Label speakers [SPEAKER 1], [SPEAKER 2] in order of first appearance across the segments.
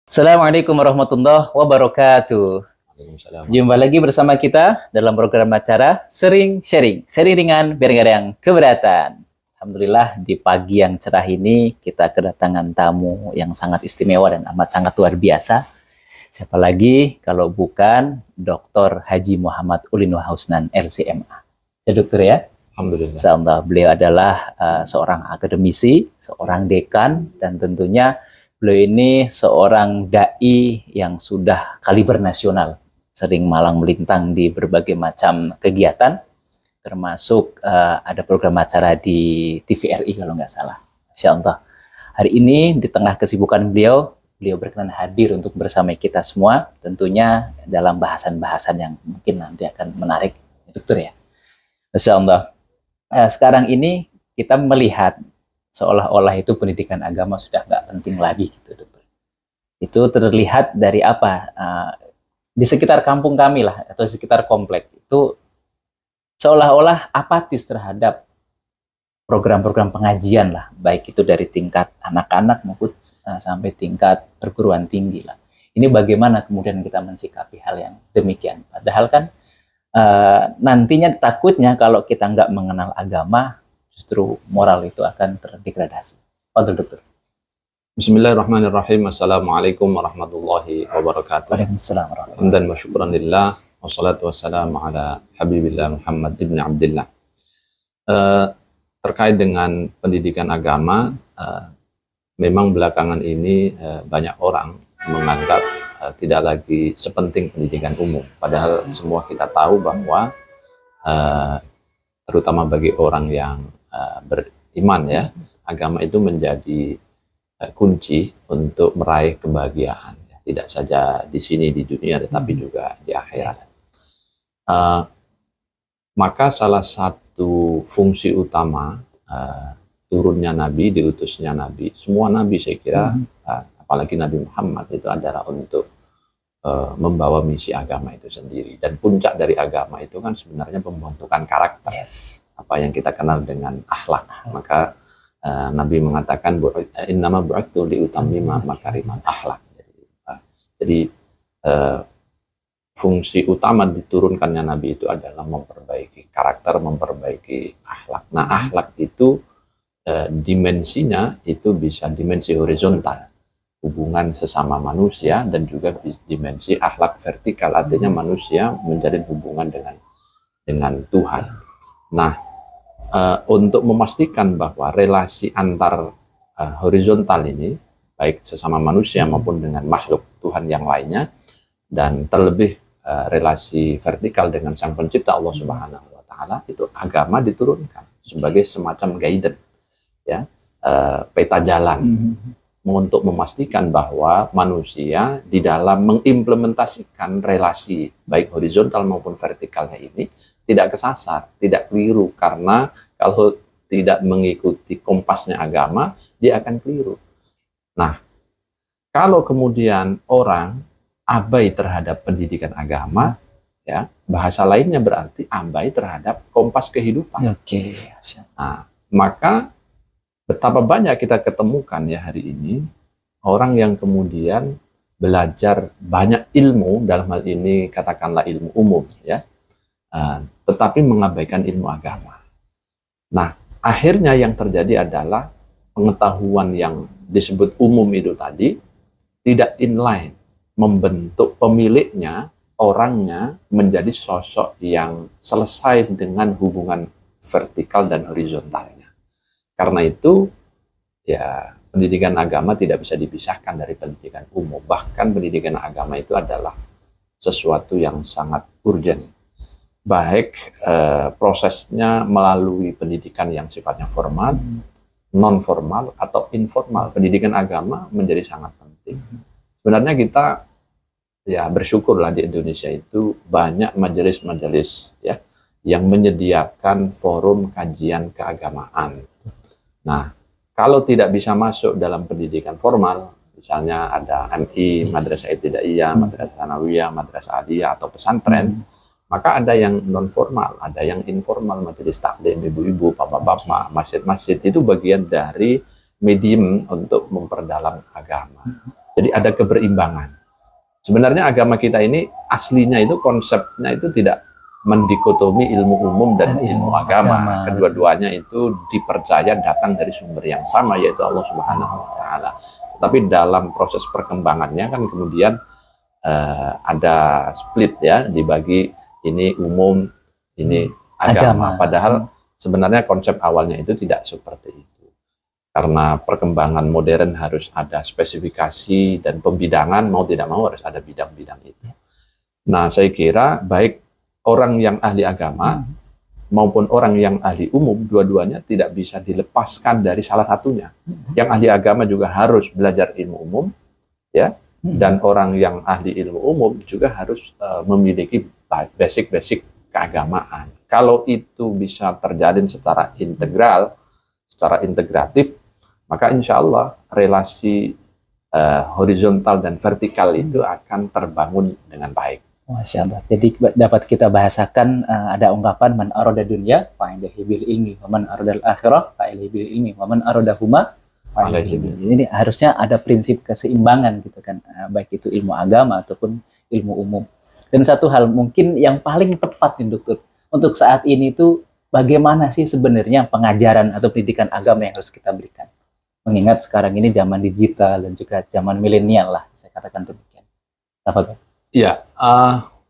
[SPEAKER 1] Assalamualaikum warahmatullahi wabarakatuh.
[SPEAKER 2] Waalaikumsalam.
[SPEAKER 1] Jumpa lagi bersama kita dalam program acara Sering Sharing. Sharing ringan biar nggak ada yang keberatan. Alhamdulillah di pagi yang cerah ini kita kedatangan tamu yang sangat istimewa dan amat sangat luar biasa. Siapa lagi kalau bukan Dr. Haji Muhammad Ulin Wahusnan LCMA. Ya dokter ya?
[SPEAKER 2] Alhamdulillah.
[SPEAKER 1] Insyaallah beliau adalah seorang akademisi, seorang dekan, dan tentunya beliau ini seorang dai yang sudah kaliber nasional, sering malang melintang di berbagai macam kegiatan, termasuk ada program acara di TVRI kalau nggak salah. Insyaallah. Hari ini di tengah kesibukan beliau berkenan hadir untuk bersama kita semua, tentunya dalam bahasan-bahasan yang mungkin nanti akan menarik, dokter ya. Insyaallah. Sekarang ini kita melihat seolah-olah itu pendidikan agama sudah nggak penting lagi gitu dokter. Itu terlihat dari apa? Di sekitar kampung kami lah atau di sekitar komplek itu seolah-olah apatis terhadap program-program pengajian lah, baik itu dari tingkat anak-anak maupun sampai tingkat perguruan tinggi lah. Ini bagaimana kemudian kita mensikapi hal yang demikian? Padahal kan nantinya takutnya kalau kita nggak mengenal agama, justru moral itu akan terdegradasi. Fadhil dokter.
[SPEAKER 2] Bismillahirrahmanirrahim. Assalamualaikum warahmatullahi wabarakatuh.
[SPEAKER 1] Waalaikumsalam warahmatullahi
[SPEAKER 2] Hamdan wa syukran lillah. Wassalatu wassalamu ala habibillah Muhammad ibn Abdillah. Terkait dengan pendidikan agama, memang belakangan ini banyak orang menganggap tidak lagi sepenting pendidikan umum. Padahal semua kita tahu bahwa terutama bagi orang yang beriman ya, agama itu menjadi kunci untuk meraih kebahagiaan. Tidak saja di sini di dunia, tetapi juga di akhirat. Maka salah satu fungsi utama turunnya Nabi, diutusnya Nabi, semua Nabi saya kira, apalagi Nabi Muhammad itu adalah untuk membawa misi agama itu sendiri. Dan puncak dari agama itu kan sebenarnya pembentukan karakter.
[SPEAKER 1] Yes.
[SPEAKER 2] Apa yang kita kenal dengan akhlak. Maka Nabi mengatakan innama bu'itsu liutammima makarimal akhlak. Jadi fungsi utama diturunkannya Nabi itu adalah memperbaiki karakter, memperbaiki akhlak. Nah, akhlak itu dimensinya itu bisa dimensi horizontal, hubungan sesama manusia, dan juga dimensi akhlak vertikal, artinya manusia menjalin hubungan dengan Tuhan. Nah, untuk memastikan bahwa relasi antar horizontal ini, baik sesama manusia maupun dengan makhluk Tuhan yang lainnya, dan terlebih relasi vertikal dengan Sang Pencipta Allah Subhanahu wa Ta'ala, itu agama diturunkan sebagai semacam guidance, ya, peta jalan untuk memastikan bahwa manusia di dalam mengimplementasikan relasi baik horizontal maupun vertikalnya ini tidak kesasar, tidak keliru, karena kalau tidak mengikuti kompasnya agama, dia akan keliru. Nah, kalau kemudian orang abai terhadap pendidikan agama, ya, bahasa lainnya berarti abai terhadap kompas kehidupan.
[SPEAKER 1] Oke.
[SPEAKER 2] Nah, maka betapa banyak kita ketemukan ya hari ini orang yang kemudian belajar banyak ilmu, dalam hal ini katakanlah ilmu umum ya, tetapi mengabaikan ilmu agama. Nah, akhirnya yang terjadi adalah pengetahuan yang disebut umum itu tadi tidak inline, membentuk pemiliknya, orangnya menjadi sosok yang selesai dengan hubungan vertikal dan horizontalnya. Karena itu, ya, pendidikan agama tidak bisa dipisahkan dari pendidikan umum. Bahkan pendidikan agama itu adalah sesuatu yang sangat urgent. Baik prosesnya melalui pendidikan yang sifatnya formal, non-formal, atau informal. Pendidikan agama menjadi sangat penting. Sebenarnya kita ya bersyukurlah di Indonesia itu banyak majelis-majelis ya yang menyediakan forum kajian keagamaan. Nah, kalau tidak bisa masuk dalam pendidikan formal, misalnya ada MI, Madrasah Ibtidaiyah, Madrasah Tsanawiyah, Madrasah Aliyah, atau pesantren, maka ada yang non formal, ada yang informal, majelis taklim, ibu-ibu, bapak-bapak, masjid-masjid, itu bagian dari medium untuk memperdalam agama. Jadi ada keberimbangan. Sebenarnya agama kita ini aslinya itu konsepnya itu tidak mendikotomi ilmu umum dan ilmu agama. Kedua-duanya itu dipercaya datang dari sumber yang sama, yaitu Allah Subhanahu wa Ta'ala. Tapi dalam proses perkembangannya kan kemudian ada split ya, dibagi ini umum, ini agama. Padahal sebenarnya konsep awalnya itu tidak seperti itu. Karena perkembangan modern harus ada spesifikasi dan pembidangan, mau tidak mau harus ada bidang-bidang itu. Nah, saya kira baik orang yang ahli agama maupun orang yang ahli umum, dua-duanya tidak bisa dilepaskan dari salah satunya. Yang ahli agama juga harus belajar ilmu umum, ya, dan orang yang ahli ilmu umum juga harus memiliki basic-basic keagamaan. Kalau itu bisa terjalin secara integral, secara integratif, maka insya Allah relasi horizontal dan vertikal itu akan terbangun dengan baik.
[SPEAKER 1] Masya Allah. Jadi dapat kita bahasakan ada ungkapan man arada dunya fa ilaihi bil ilmi wa man arada al akhirah fa ilaihi bil ilmi wa man arada huma fa ilaihi bil ilmi. Ini harusnya ada prinsip keseimbangan gitu kan, baik itu ilmu agama ataupun ilmu umum. Dan satu hal mungkin yang paling tepat nih dokter untuk saat ini itu bagaimana sih sebenarnya pengajaran atau pendidikan agama yang harus kita berikan? Mengingat sekarang ini zaman digital dan juga zaman milenial lah, saya katakan demikian. Apa?
[SPEAKER 2] Iya,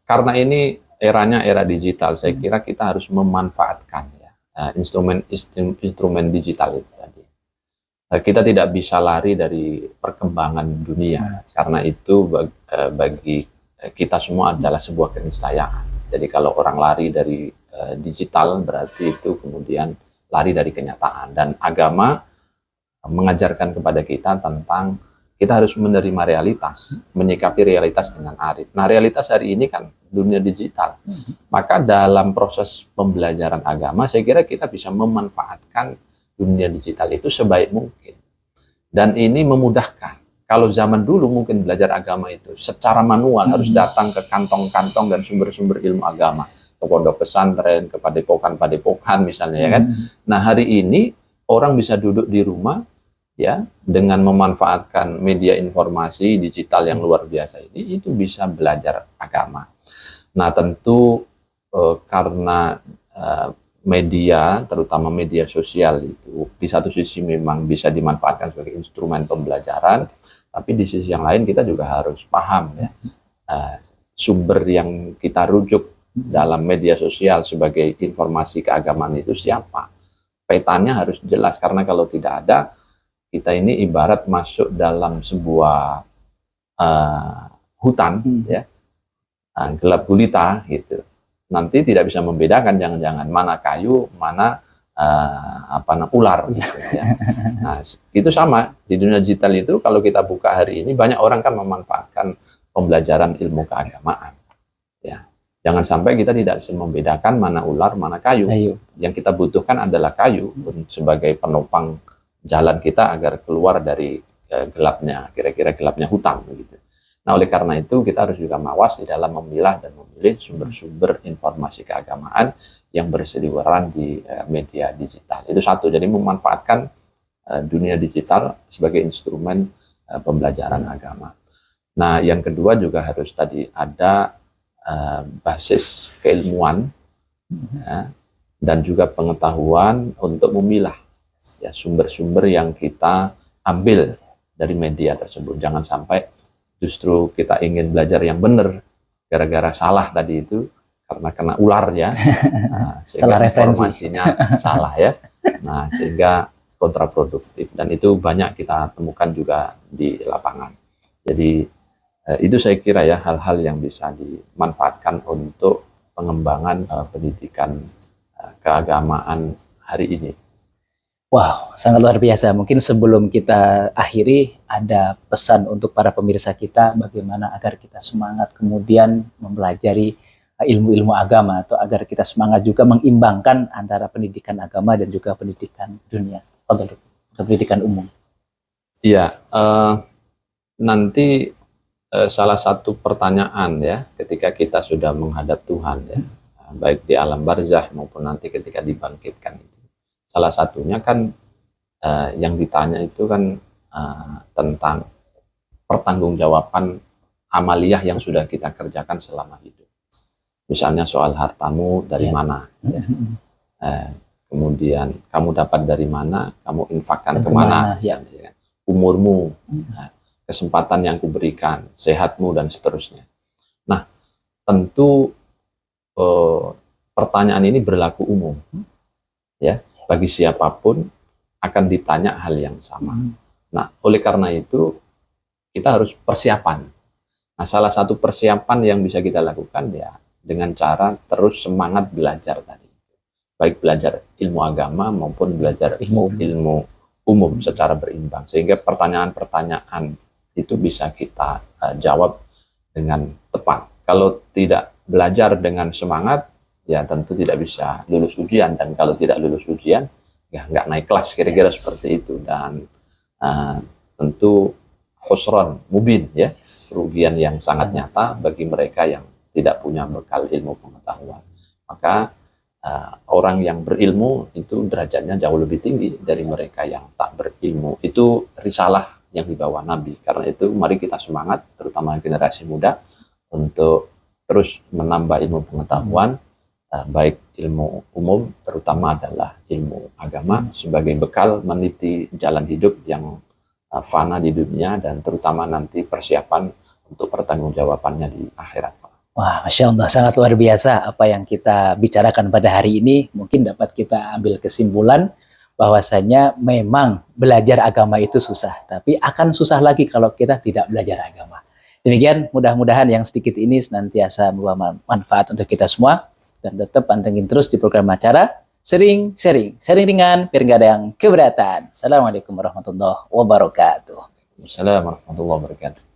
[SPEAKER 2] karena ini eranya era digital, saya kira kita harus memanfaatkan ya instrumen digital itu tadi. Kita tidak bisa lari dari perkembangan dunia, karena itu bagi kita semua adalah sebuah keniscayaan. Jadi kalau orang lari dari digital berarti itu kemudian lari dari kenyataan, dan agama mengajarkan kepada kita tentang kita harus menerima realitas, menyikapi realitas dengan arif. Nah, realitas hari ini kan dunia digital. Maka dalam proses pembelajaran agama, saya kira kita bisa memanfaatkan dunia digital itu sebaik mungkin. Dan ini memudahkan. Kalau zaman dulu mungkin belajar agama itu secara manual, harus datang ke kantong-kantong dan sumber-sumber ilmu agama, ke pondok pesantren, ke padepokan misalnya, ya kan. Nah, hari ini orang bisa duduk di rumah, ya, dengan memanfaatkan media informasi digital yang luar biasa ini, itu bisa belajar agama. Nah, tentu karena media, terutama media sosial itu di satu sisi memang bisa dimanfaatkan sebagai instrumen pembelajaran, tapi di sisi yang lain kita juga harus paham ya, sumber yang kita rujuk dalam media sosial sebagai informasi keagamaan itu siapa. Petanya harus jelas, karena kalau tidak ada, kita ini ibarat masuk dalam sebuah hutan, ya, gelap gulita gitu. Nanti tidak bisa membedakan jangan-jangan mana kayu, mana ular. Gitu, ya. Nah, itu sama di dunia digital itu. Kalau kita buka hari ini, banyak orang kan memanfaatkan pembelajaran ilmu keagamaan. Ya, jangan sampai kita tidak bisa membedakan mana ular, mana kayu. Yang kita butuhkan adalah kayu sebagai penopang jalan kita agar keluar dari gelapnya, kira-kira gelapnya hutan gitu. Nah, oleh karena itu kita harus juga mawas di dalam memilah dan memilih sumber-sumber informasi keagamaan yang berseliweran di media digital. Itu satu, jadi memanfaatkan dunia digital sebagai instrumen pembelajaran agama. Nah, yang kedua juga harus tadi ada basis keilmuan ya, dan juga pengetahuan untuk memilah ya, sumber-sumber yang kita ambil dari media tersebut. Jangan sampai justru kita ingin belajar yang benar gara-gara salah tadi itu, karena kena ular ya, sehingga informasinya salah ya. Nah, sehingga kontraproduktif, dan itu banyak kita temukan juga di lapangan. Jadi itu saya kira ya hal-hal yang bisa dimanfaatkan untuk pengembangan pendidikan keagamaan hari ini.
[SPEAKER 1] Wow, sangat luar biasa. Mungkin sebelum kita akhiri, ada pesan untuk para pemirsa kita bagaimana agar kita semangat kemudian mempelajari ilmu-ilmu agama, atau agar kita semangat juga mengimbangkan antara pendidikan agama dan juga pendidikan dunia, atau pendidikan umum.
[SPEAKER 2] Iya, nanti salah satu pertanyaan ya, ketika kita sudah menghadap Tuhan ya, baik di alam barzah maupun nanti ketika dibangkitkan itu. Salah satunya kan yang ditanya itu kan tentang pertanggungjawaban amaliyah yang sudah kita kerjakan selama hidup. Misalnya soal hartamu dari mana, ya. Kemudian kamu dapat dari mana, kamu infakkan kemana,
[SPEAKER 1] ya.
[SPEAKER 2] ya. Umurmu, kesempatan yang kuberikan, sehatmu, dan seterusnya. Nah, tentu pertanyaan ini berlaku umum, ya, bagi siapapun akan ditanya hal yang sama. Nah, oleh karena itu kita harus persiapan. Nah, salah satu persiapan yang bisa kita lakukan ya dengan cara terus semangat belajar tadi. Baik belajar ilmu agama maupun belajar ilmu umum secara berimbang. Sehingga pertanyaan-pertanyaan itu bisa kita jawab dengan tepat. Kalau tidak belajar dengan semangat, ya tentu tidak bisa lulus ujian. Dan kalau tidak lulus ujian, ya nggak naik kelas, kira-kira seperti itu. Dan tentu khusran mubin, ya, kerugian yang sangat nyata bagi mereka yang tidak punya bekal ilmu pengetahuan. Maka orang yang berilmu itu derajatnya jauh lebih tinggi dari mereka yang tak berilmu. Itu risalah yang dibawa Nabi. Karena itu mari kita semangat, terutama generasi muda, untuk terus menambah ilmu pengetahuan, baik ilmu umum, terutama adalah ilmu agama, sebagai bekal meniti jalan hidup yang fana di dunia, dan terutama nanti persiapan untuk pertanggungjawabannya di akhirat.
[SPEAKER 1] Wah, Masya Allah, sangat luar biasa apa yang kita bicarakan pada hari ini. Mungkin dapat kita ambil kesimpulan bahwasanya memang belajar agama itu susah, tapi akan susah lagi kalau kita tidak belajar agama. Demikian, mudah-mudahan yang sedikit ini senantiasa membawa manfaat untuk kita semua, dan tetap pantengin terus di program acara Sharing ringan biar nggak ada yang keberatan. Assalamualaikum warahmatullahi wabarakatuh.
[SPEAKER 2] Assalamualaikum warahmatullahi wabarakatuh.